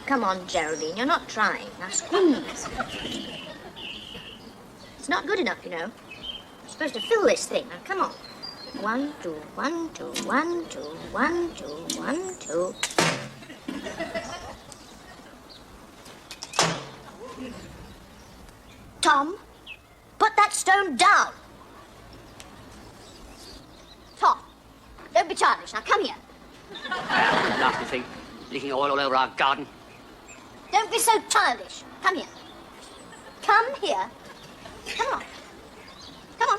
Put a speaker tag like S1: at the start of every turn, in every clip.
S1: come on, Geraldine. You're not trying. Now squeeze. It's not good enough, you know. You're supposed to fill this thing. Now, come on. 1, 2, 1, 2, 1, 2, 1, 2, 1, 2. Tom, put that stone down. Tom, don't be childish. Now, come here.
S2: Nasty thing. Leaking oil all over our garden.
S1: Don't be so childish. Come here. Come here. Come on. Come on.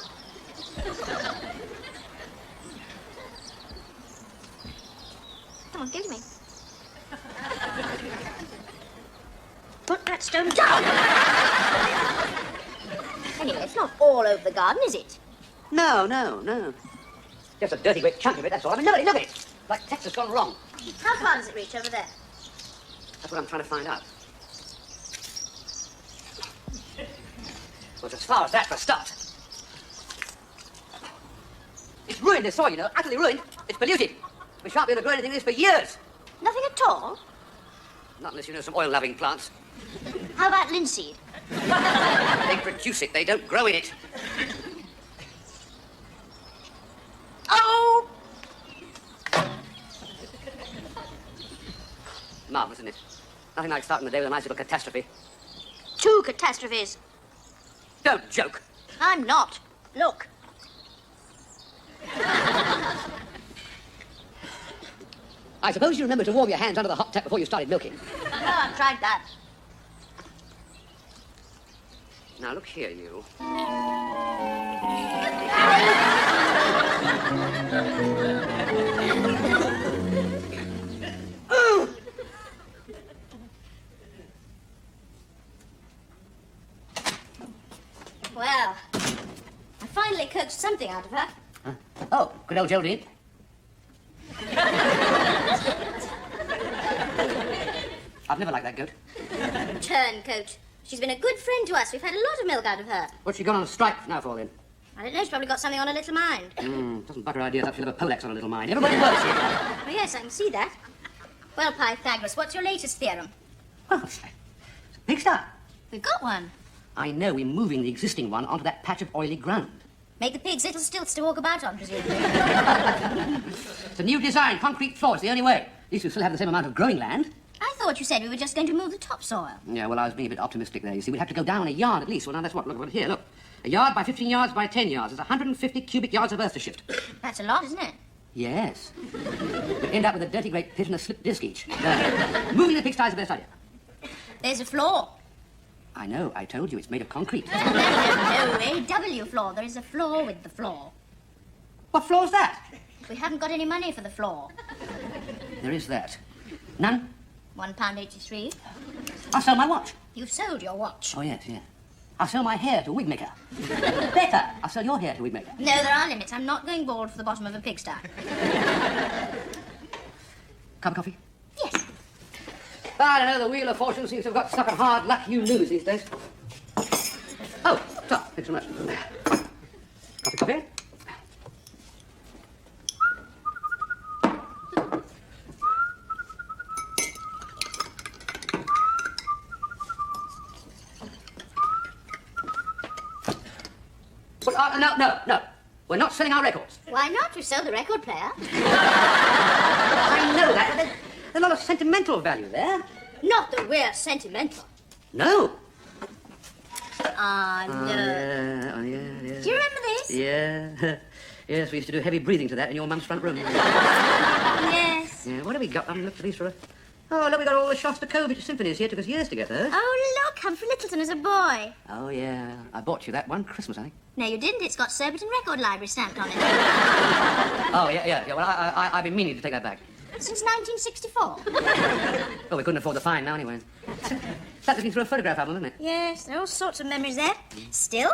S1: Come on, give it to me. Put that stone down. Anyway, it's not all over the garden, is it?
S2: No. Just a dirty great chunk of it, that's all. I mean, look at it. Like Texas gone wrong.
S1: How far does it reach over there?
S2: That's what I'm trying to find out. Well, it's as far as that for a start. It's ruined, this soil, you know, utterly ruined. It's polluted. We shan't be able to grow anything like this for years.
S1: Nothing at all?
S2: Not unless you know some oil-loving plants.
S1: How about linseed?
S2: They produce it, they don't grow in it.
S1: Oh!
S2: Marvellous, isn't it? Nothing like starting the day with a nice little catastrophe.
S1: 2 catastrophes.
S2: Don't joke.
S1: I'm not. Look.
S2: I suppose you remember to warm your hands under the hot tap before you started milking.
S1: No, I've tried that.
S2: Now, look here, you.
S1: Well, I finally coaxed something out of her.
S2: Huh? Oh, good old Geraldine. I've never liked that goat.
S1: Turncoat. She's been a good friend to us. We've had a lot of milk out of her.
S2: What's she gone on a strike now for, then?
S1: I don't know. She's probably got something on her little mind.
S2: Doesn't butter ideas up. She'll have a poleaxe on her little mind. Everybody works here.
S1: Oh, yes, I can see that. Well, Pythagoras, what's your latest theorem?
S2: Well, it's a pigsty.
S1: We've got one.
S2: I know we're moving the existing one onto that patch of oily ground.
S1: Make the pigs little stilts to walk about on, presumably.
S2: It's a new design. Concrete floor. It's the only way. At least we still have the same amount of growing land.
S1: I thought you said we were just going to move the topsoil.
S2: Yeah, well, I was being a bit optimistic there. You see, we'd have to go down a yard at least. Well, now that's what. Look, here, look. A yard by 15 yards by 10 yards. There's 150 cubic yards of earth to shift.
S1: That's a lot, isn't it?
S2: Yes. We'd end up with a dirty great pit and a slipped disc each. Moving the pigsty is the best idea.
S1: There's a floor.
S2: I know. I told you. It's made of concrete.
S1: No, AW floor. There is a floor with the floor.
S2: What floor's that?
S1: We haven't got any money for the floor.
S2: There is that. None?
S1: £1.83.
S2: I'll sell my watch.
S1: You've sold your watch.
S2: Oh, yes. I'll sell my hair to a wig maker. Better, I'll sell your hair to a wig maker.
S1: No, there are limits. I'm not going bald for the bottom of a pigsty.
S2: Cup of coffee?
S1: Yes.
S2: I don't know, the wheel of fortune seems to have got stuck on hard luck. You lose these days. Oh, stop. Thanks so much. Coffee? Well, no. We're not selling our records.
S1: Why not? We sold the record player.
S2: I know that. There's a lot of sentimental value there.
S1: Not that we're sentimental.
S2: No.
S1: Ah, no.
S2: Oh, yeah.
S1: Do you remember this?
S2: Yeah. Yes, we used to do heavy breathing to that in your mum's front room.
S1: Yes.
S2: Yeah, what have we got? I haven't looked at these for a... Oh, look, we got all the Shostakovich symphonies here. It took us years to get those.
S1: Oh, look, Humphrey Littleton as a boy.
S2: Oh, yeah. I bought you that one Christmas, I think.
S1: No, you didn't. It's got Surbiton Record Library stamped on it.
S2: Oh, yeah. Well, I've been meaning to take that back.
S1: Since 1964.
S2: Well, we couldn't afford the fine now, anyway. It's like looking through a photograph album, isn't it?
S1: Yes, there are all sorts of memories there. Still,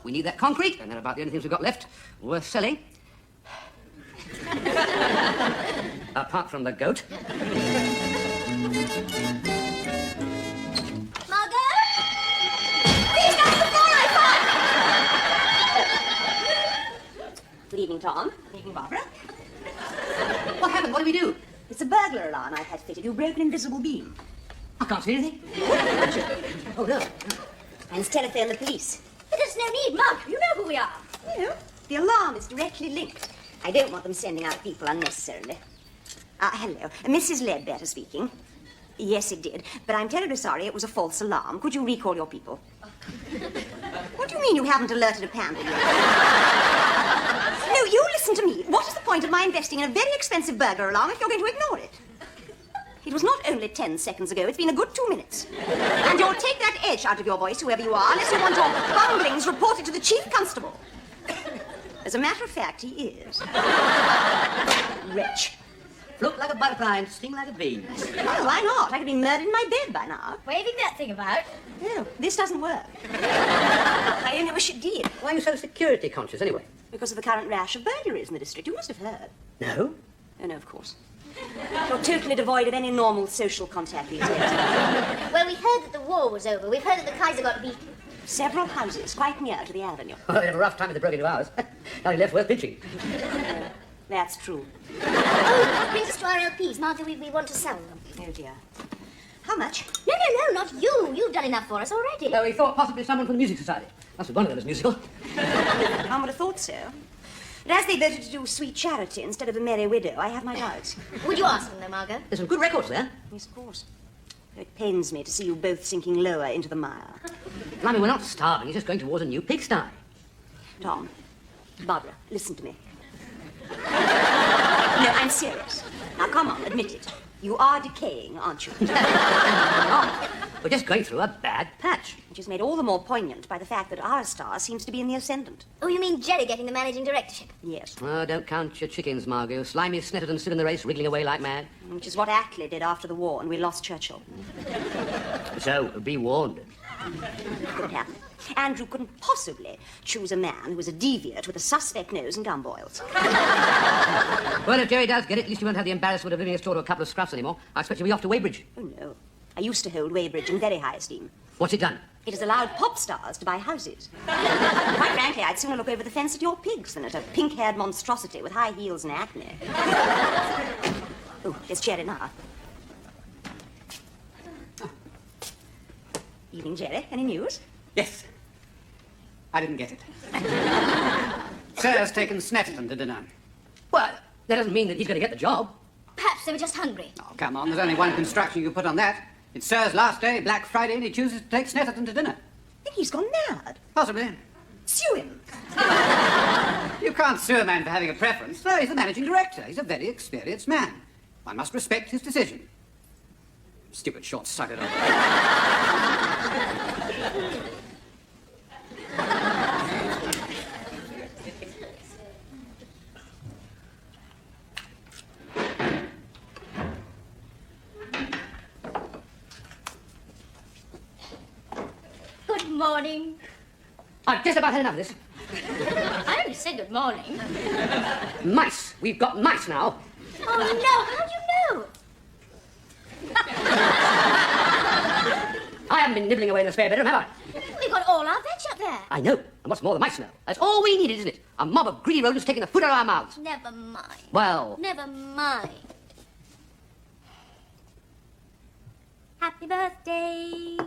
S2: we need that concrete, and they're about the only things we've got left worth selling. Apart from the goat.
S1: Margot? These guys before I fight!
S3: Good evening, Tom. Good evening, Barbara.
S2: What happened? What did we do?
S3: It's a burglar alarm I've had fitted. You broke an invisible beam.
S2: I can't see anything. Oh, no.
S4: And telephone the police.
S1: There's no need, Mug. You know who we are.
S4: No, the alarm is directly linked. I don't want them sending out people unnecessarily. Hello. Mrs. Ledbetter speaking. Yes, it did. But I'm terribly sorry it was a false alarm. Could you recall your people? What do you mean you haven't alerted a panda yet? No, you listen to me. What is the point of my investing in a very expensive burglar alarm if you're going to ignore it? It was not only 10 seconds ago. It's been a good 2 minutes. And you'll take that edge out of your voice, whoever you are, unless you want your bunglings reported to the chief constable. As a matter of fact, he is. Wretch.
S2: Float like a butterfly and sting like a bee.
S4: Well, why not? I could be murdered in my bed by now.
S1: Waving that thing about.
S4: No, this doesn't work. I only wish it did.
S2: Why are you so security conscious, anyway?
S4: Because of the current rash of burglaries in the district. You must have heard.
S2: No.
S4: Oh, no, of course. You're totally devoid of any normal social contact these days.
S1: Well, we heard that the war was over. We've heard that the Kaiser got beaten.
S4: Several houses quite near to the avenue.
S2: Oh, they had a rough time with the broken into ours. Now he left worth pinching.
S4: That's true.
S1: Oh, that brings us to our LPs. Martha, we want to sell them.
S4: Oh, dear. How much?
S1: No, not you. You've done enough for us already.
S2: No, we thought possibly someone from the Music Society. Must be one of them is musical.
S4: One would have thought so. But as they voted to do Sweet Charity instead of The Merry Widow, I have my doubts.
S1: Would you ask them, though, Margot?
S2: There's some good records there.
S4: Yes, of course. It pains me to see you both sinking lower into the mire.
S2: I mean, we're not starving. It's just going towards a new pigsty.
S4: Tom, Barbara, listen to me. No, I'm serious. Now, come on, admit it. You are decaying, aren't you?
S2: No, we're just going through a bad patch.
S4: Which is made all the more poignant by the fact that our star seems to be in the ascendant.
S1: Oh, you mean Jerry getting the managing directorship?
S4: Yes.
S2: Oh, don't count your chickens, Margot. Slimy Snetterton still in the race, wriggling away like mad.
S4: Which is what Ackley did after the war, and we lost Churchill.
S2: So, be warned.
S4: Couldn't happen. Andrew couldn't possibly choose a man who was a deviant with a suspect nose and gumboils.
S2: Well, if Jerry does get it, at least you won't have the embarrassment of living next door to a couple of scruffs anymore. I expect you'll be off to Weybridge.
S4: Oh, no. I used to hold Weybridge in very high esteem.
S2: What's it done?
S4: It has allowed pop stars to buy houses. Quite frankly, I'd sooner look over the fence at your pigs than at a pink-haired monstrosity with high heels and acne. Oh, there's Jerry now. Evening, Jerry. Any news?
S5: Yes. I didn't get it. Sir's taken Snetterton to dinner.
S2: Well, that doesn't mean that he's going to get the job.
S1: Perhaps they were just hungry.
S5: Oh, come on. There's only one construction you can put on that. It's Sir's last day, Black Friday, and he chooses to take Snetterton to dinner.
S4: I think he's gone mad.
S5: Possibly.
S4: Sue him.
S5: You can't sue a man for having a preference. No, he's the managing director. He's a very experienced man. One must respect his decision. Stupid, short-sighted old...
S1: Good morning.
S2: I've just about had enough of this.
S1: I only said good morning.
S2: Mice. We've got mice now.
S1: Oh, no. How do you know?
S2: I haven't been nibbling away in the spare bedroom, have I?
S1: We've got all our veg up there.
S2: I know. And what's more, the mice know. That's all we needed, isn't it? A mob of greedy rodents taking the food out of our mouths.
S1: Never mind.
S2: Well...
S1: Never mind. Happy birthday.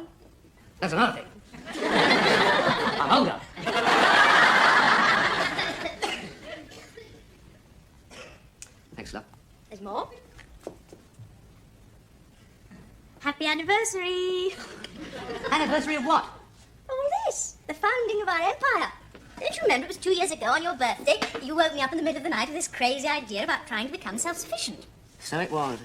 S2: That's another thing. I'm older. Thanks, love.
S1: There's more. Happy anniversary.
S2: Anniversary of what?
S1: Oh, this. The founding of our empire. Don't you remember it was 2 years ago on your birthday that you woke me up in the middle of the night with this crazy idea about trying to become self-sufficient?
S2: So it was.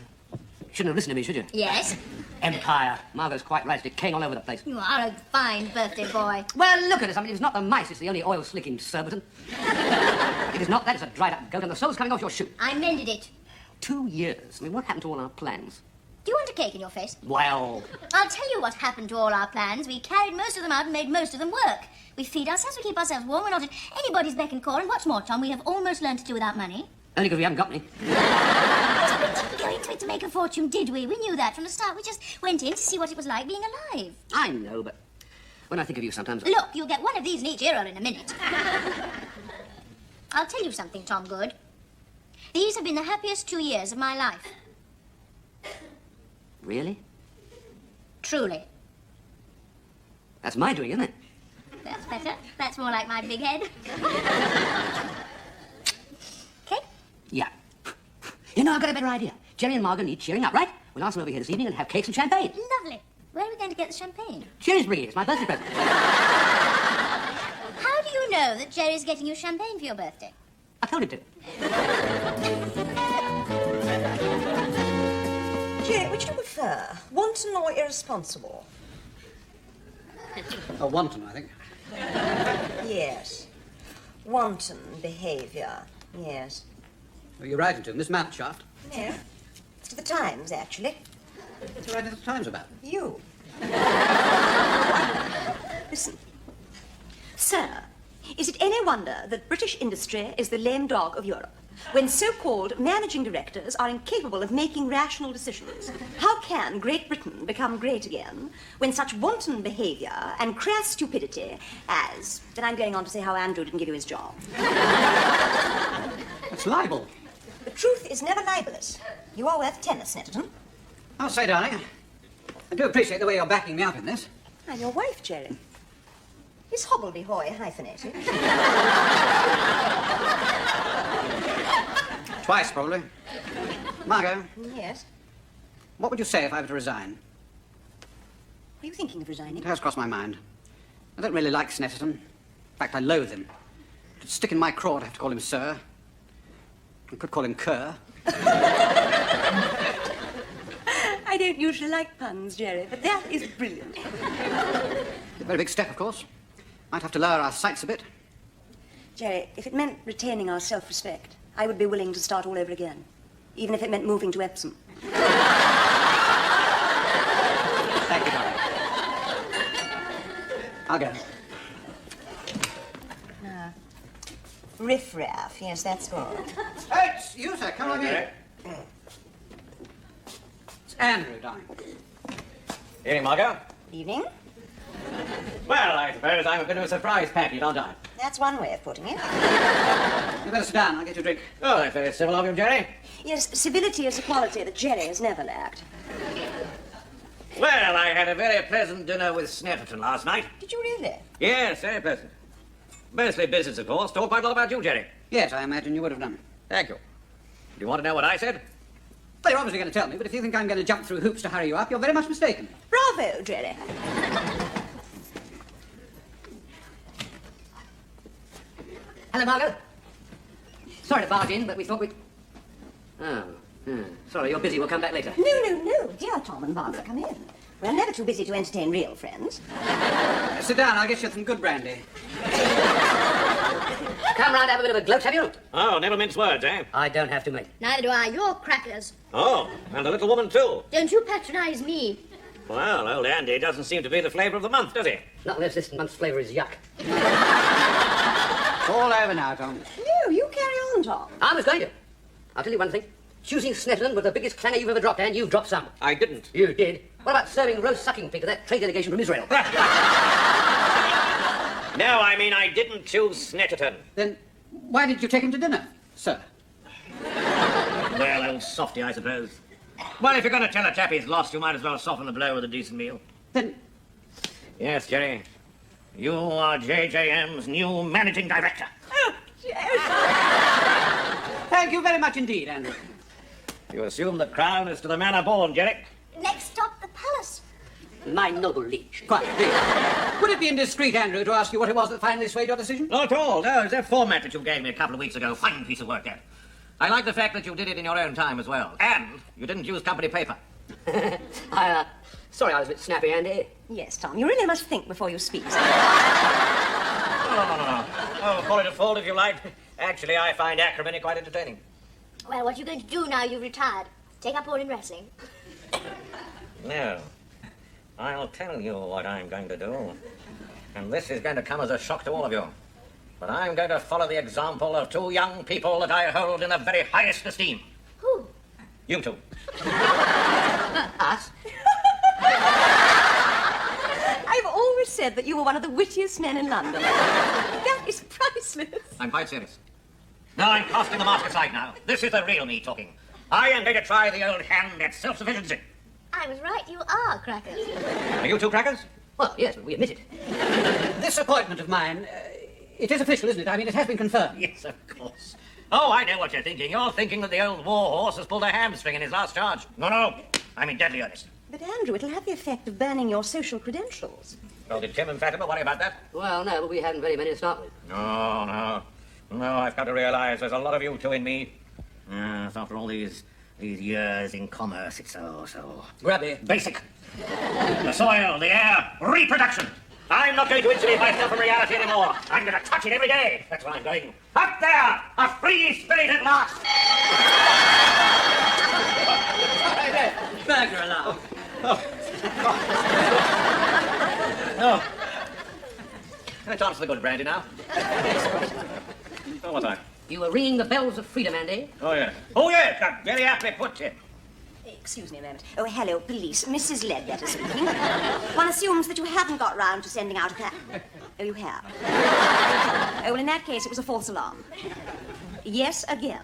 S2: Shouldn't have listened to me, should you?
S1: Yes.
S2: Empire. Margot's quite right. It's decaying all over the place.
S1: You are a fine birthday boy.
S2: Well, look at us. I mean, it's not the mice. It's the only oil-slicking Surbiton. It is not that. It's a dried-up goat, and the soul's coming off your shoe.
S1: I mended it.
S2: 2 years. I mean, what happened to all our plans?
S1: Do you want a cake in your face?
S2: Well...
S1: I'll tell you what happened to all our plans. We carried most of them out and made most of them work. We feed ourselves, we keep ourselves warm, we're not at anybody's beck and call, and what's more, Tom, we have almost learned to do without money.
S2: Only because we haven't got any.
S1: We didn't go into it to make a fortune, did we? We knew that from the start. We just went in to see what it was like being alive.
S2: I know, but when I think of you sometimes...
S1: Look, you'll get one of these in each ear hole in a minute. I'll tell you something, Tom Good. These have been the happiest 2 years of my life.
S2: Really?
S1: truly.
S2: That's my doing, isn't it?
S1: That's better. That's more like my big head. Okay?
S2: Yeah. You know, I've got a better idea. Jerry and Margot need cheering up, right? We'll ask them over here this evening and have cakes and champagne.
S1: Lovely. Where are we going to get the champagne?
S2: Jerry's bringing it. It's my birthday present.
S1: How do you know that Jerry's getting you champagne for your birthday?
S2: I told him to.
S4: Jerry, which do you prefer? Wanton or irresponsible?
S5: A wanton, I think.
S4: Yes. Wanton behaviour. Yes.
S5: Who are you writing to, Miss Mountchaft?
S4: No. It's to the Times, actually.
S5: What's you writing to the Times about?
S4: You. Listen. Sir, is it any wonder that British industry is the lame dog of Europe, when so-called managing directors are incapable of making rational decisions? How can Great Britain become great again when such wanton behaviour and crass stupidity as... Then I'm going on to say how Andrew didn't give you his job.
S5: It's libel.
S4: The truth is never libelous. You are worth tennis, Snetterton.
S5: I'll say, darling, I do appreciate the way you're backing me up in this.
S4: I'm your wife, Jerry. Is hobbledehoy hyphenated?
S5: Twice, probably. Margot,
S4: Yes.
S5: what would you say if I were to resign?
S4: Are you thinking of resigning?
S5: It has crossed my mind. I don't really like Snetterton. In fact, I loathe him. To stick in my craw to have to call him sir. I could call him cur.
S4: I don't usually like puns, Jerry, but that is brilliant.
S5: A very big step, of course. Might have to lower our sights a bit.
S4: Jerry, if it meant retaining our self-respect, I would be willing to start all over again, even if it meant moving to Epsom.
S5: Thank you, darling. I'll go.
S4: Riff-raff, yes, that's good.
S5: Hey, it's you, sir. Come on in. It's Andrew, darling.
S6: Evening, Margot.
S4: Evening.
S6: Well, I suppose I'm a bit of a surprise package, aren't I?
S4: That's one way of putting it.
S5: You better sit down. I'll get you a drink.
S6: Oh, that's very civil of you, Jerry.
S4: Yes, civility is a quality that Jerry has never lacked.
S6: Well, I had a very pleasant dinner with Snetterton last night.
S4: Did you really?
S6: Yes, very pleasant. Mostly business, of course. Talked quite a lot about you, Jerry.
S5: Yes, I imagine you would have done.
S6: Thank you. Do you want to know what I said?
S5: Well, you're obviously going to tell me, but if you think I'm going to jump through hoops to hurry you up, you're very much mistaken.
S4: Bravo, Jerry.
S2: Hello, Margot. Sorry to barge in, but we thought we'd... Oh, sorry, you're busy. We'll come back later.
S4: No. Dear Tom and Barbara, come in. We're never too busy to entertain real friends.
S5: Sit down. I'll get you some good brandy.
S2: Come round, have a bit of a gloat, have you?
S6: Oh, never mince words, eh?
S2: I don't have to, mate.
S1: Neither do I. You're crackers.
S6: Oh, and the little woman, too.
S1: Don't you patronize me.
S6: Well, old Andy doesn't seem to be the flavour of the month, does he?
S2: Not unless this month's flavour is yuck.
S5: It's all over now, Tom.
S4: No, you carry on, Tom.
S2: I was going to. I'll tell you one thing. Choosing Snetterton was the biggest clanger you've ever dropped, and you've dropped some.
S6: I didn't.
S2: You did. What about serving roast sucking pig to that trade delegation from Israel?
S6: No, I mean I didn't choose Snetterton.
S5: Then why did you take him to dinner, sir?
S6: Well, old softy, I suppose. Well, if you're going to tell a chap he's lost, you might as well soften the blow with a decent meal.
S5: Then
S6: Yes, Jerry. You are JJM's new managing director.
S5: thank you very much indeed, Andrew.
S6: You assume the crown is to the manor born, Jerry.
S1: Next stop, the palace.
S2: My noble liege.
S5: Quite, please. Would it be indiscreet, Andrew, to ask you what it was that finally swayed your decision?
S6: Not at all. No, it's that format that you gave me a couple of weeks ago. Fine piece of work, that. I like the fact that you did it in your own time as well. And you didn't use company paper.
S2: Sorry I was a bit snappy, Andy.
S4: Yes, Tom, you really must think before you speak.
S6: No. Oh, call it a fault if you like. Actually, I find acrimony quite entertaining.
S1: Well, what are you going to do now you've retired? Take up all in wrestling?
S6: No. I'll tell you what I'm going to do. And this is going to come as a shock to all of you. But I'm going to follow the example of two young people that I hold in the very highest esteem.
S1: Who?
S6: You two.
S2: Us?
S4: I've always said that you were one of the wittiest men in London. That is priceless.
S6: I'm quite serious. Now I'm casting the mask aside now. This is the real me talking. I am going to try the old hand at self-sufficiency.
S1: I was right. You are crackers.
S6: Are you two crackers?
S2: Well, yes, we admit it.
S5: This appointment of mine, it is official, isn't it? I mean, it has been confirmed.
S6: Yes, of course. Oh, I know what you're thinking. You're thinking that the old war horse has pulled a hamstring in his last charge. No. I'm in deadly earnest.
S4: But, Andrew, it'll have the effect of burning your social credentials.
S6: Well, did Tim and Fatima worry about that?
S2: Well, no, but we hadn't very many to start with.
S6: No, I've come to realize there's a lot of you two in me. Yes, after all these years in commerce, it's so...
S5: Grubby.
S6: Basic. The soil, the air, reproduction. I'm not going to insulate myself from reality anymore. I'm going to touch it every day. That's where I'm going. Up there! A free spirit at last!
S5: Burger alarm.
S6: No. Can I chance for the good brandy now? Oh, what's that?
S2: You were ringing the bells of freedom, Andy.
S6: Oh, yes, that's very aptly put, Tim.
S4: Excuse me a moment. Oh, hello, police. Mrs. Ledbetter speaking. One assumes that you haven't got round to sending out a Oh, you have? Oh, well, in that case, it was a false alarm. Yes, again.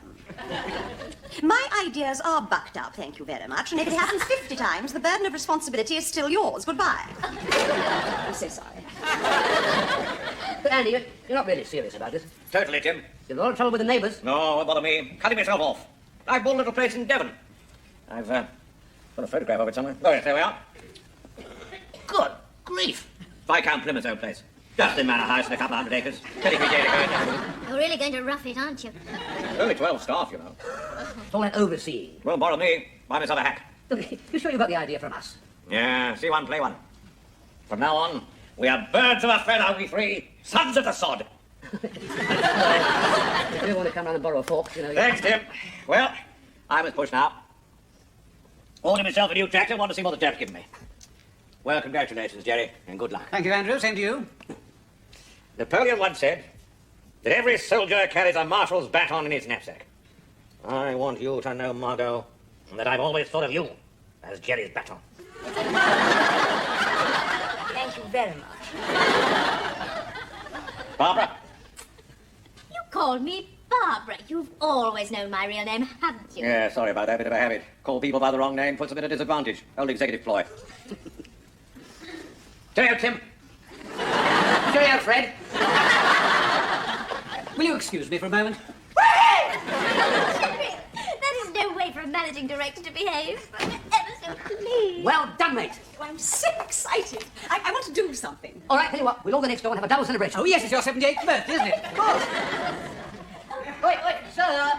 S4: My ideas are bucked up, thank you very much, and if it happens 50 times, the burden of responsibility is still yours. Goodbye. I'm so sorry.
S2: But, Andy, you're not really serious about this.
S6: Totally, Tim.
S2: You're in a lot of trouble with the neighbours.
S6: No, won't bother me. Cutting myself off. I bought a little place in Devon. I've got a photograph of it somewhere. Oh, yes, there we are. Good grief. Viscount Plymouth's old place. Just in manor house and a couple of 100 acres. Pedigree data going.
S1: You're really going to rough it, aren't you?
S6: Only 12 staff, you know.
S2: It's all that overseeing.
S6: Won't borrow me. Buy myself a hack.
S2: Look, you sure you got the idea from us?
S6: Yeah, see one, play one. From now on, we are birds of a feather, we three. Sons of the sod.
S2: If you want to come round and borrow a fork, you know...
S6: Thanks, Tim. Well, I must push now. Ordered myself a new tractor. Want to see what the chap's given me. Well, congratulations, Jerry, and good luck.
S5: Thank you, Andrew. Same to you.
S6: Napoleon once said that every soldier carries a marshal's baton in his knapsack. I want you to know, Margot, that I've always thought of you as Jerry's baton.
S4: Thank you very much.
S6: Barbara?
S1: You called me Barbara. You've always known my real name, haven't you?
S6: Yeah, sorry about that. Bit of a habit. Call people by the wrong name puts them at a disadvantage. Old executive ploy. Cheerio, Tim.
S2: Cheerio, Fred.
S5: Will you excuse me for a moment?
S1: That is no way for a managing director to behave. I'm ever so pleased.
S2: Well done, mate.
S4: Oh, I'm so excited. I want to do something.
S2: All right, tell you what, we'll all go next door and have a double celebration.
S5: Oh, yes, it's your 78th birthday, isn't it?
S2: Of course. Wait, sir.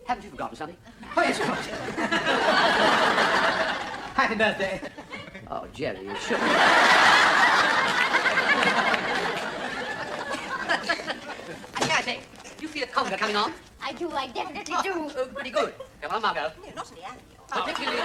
S2: Haven't you forgotten something?
S5: Oh, yes, of course. Happy birthday.
S2: Oh, Jerry, you should. I think. You feel a conga coming on?
S1: I do, I definitely do.
S2: Oh, pretty good. Come on, Margot.
S4: No, not in the alley.
S2: Particularly...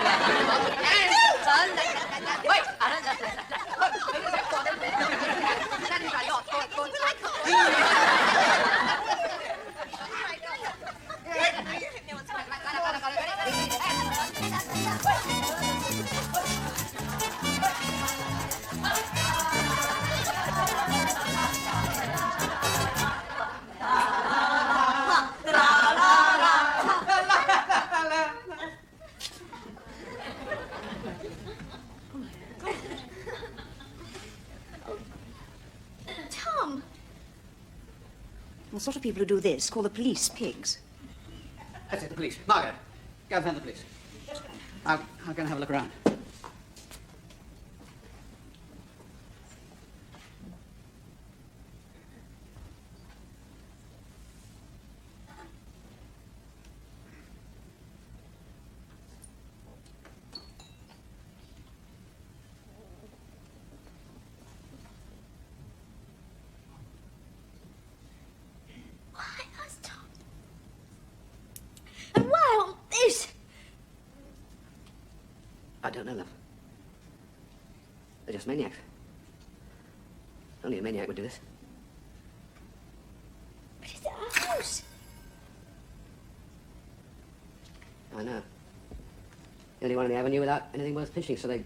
S1: Tom.
S4: The sort of people who do this call the police pigs.
S5: That's it, the police. Margot, go and find the police. I'll go and have a look around.
S1: Why us, Tom? And why all this?
S2: I don't know, love. They're just maniacs. Only a maniac would do this.
S1: But it's our house.
S2: I know. The only one on the avenue without anything worth pinching, so they...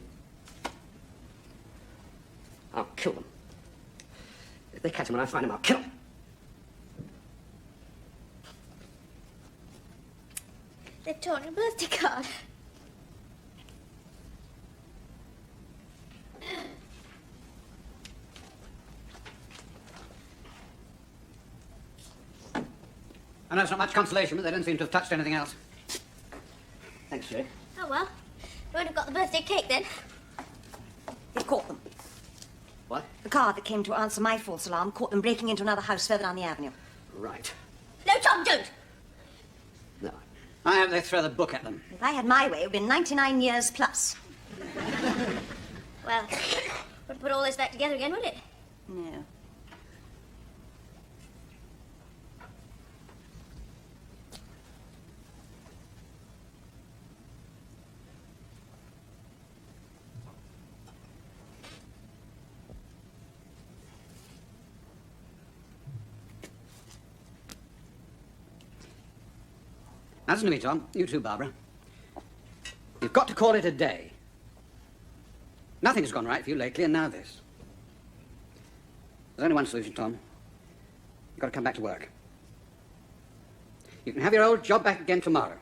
S2: I'll kill them. If they catch them when I find them, I'll kill them.
S1: They've torn your birthday card.
S5: I know it's not much consolation, but they don't seem to have touched anything else. Thanks, Jerry.
S1: Oh, well. We won't have got the birthday cake then.
S4: We've caught them.
S5: What?
S4: The car that came to answer my false alarm caught them breaking into another house further down the avenue.
S5: Right.
S1: No, Tom, don't!
S5: No. I hope they throw the book at them.
S4: If I had my way, it would have been 99 years plus.
S1: Well, would put all this back together again, would it?
S4: No.
S5: Now listen to me, Tom. You too, Barbara. You've got to call it a day. Nothing has gone right for you lately, and now this. There's only one solution, Tom. You've got to come back to work. You can have your old job back again tomorrow.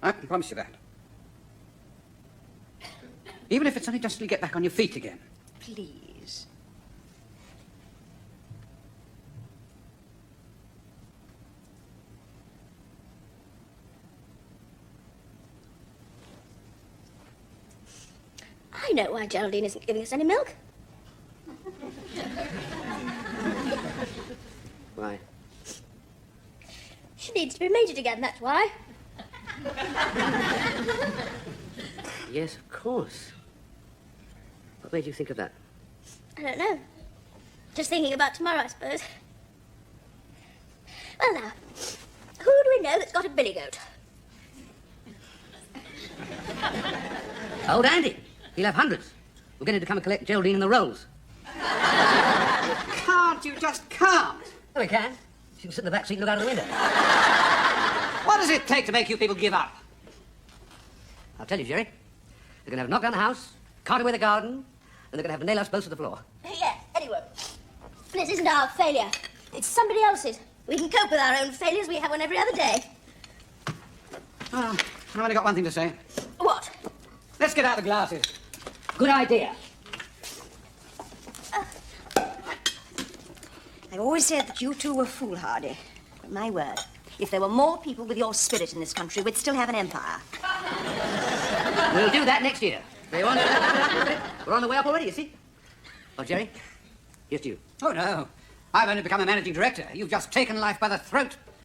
S5: I can promise you that. Even if it's only just to get back on your feet again.
S4: Please.
S1: I know why Geraldine isn't giving us any milk.
S2: Why?
S1: She needs to be mated again, that's why.
S2: Yes, of course. What made you think of that?
S1: I don't know. Just thinking about tomorrow, I suppose. Well, now, who do we know that's got a billy goat?
S2: Old Andy. He'll have hundreds. We'll get him to come and collect Geraldine and the rolls.
S5: Can't you just can't?
S2: Oh, he can. She can sit in the back seat and look out of the window.
S5: What does it take to make you people give up?
S2: I'll tell you, Jerry. They're going to have a knock down the house, cart away the garden, and they're going to have to nail us both to the floor.
S1: Yeah, anyway. This isn't our failure. It's somebody else's. We can cope with our own failures. We have one every other day.
S5: Well, I've only got one thing to say.
S1: What?
S5: Let's get out the glasses.
S2: Good idea.
S4: I've always said that you two were foolhardy. But my word, if there were more people with your spirit in this country, we'd still have an empire.
S2: We'll do that next year. We're on the way up already, you see. Oh, Jerry, here's to you.
S5: Oh, no. I've only become a managing director. You've just taken life by the throat.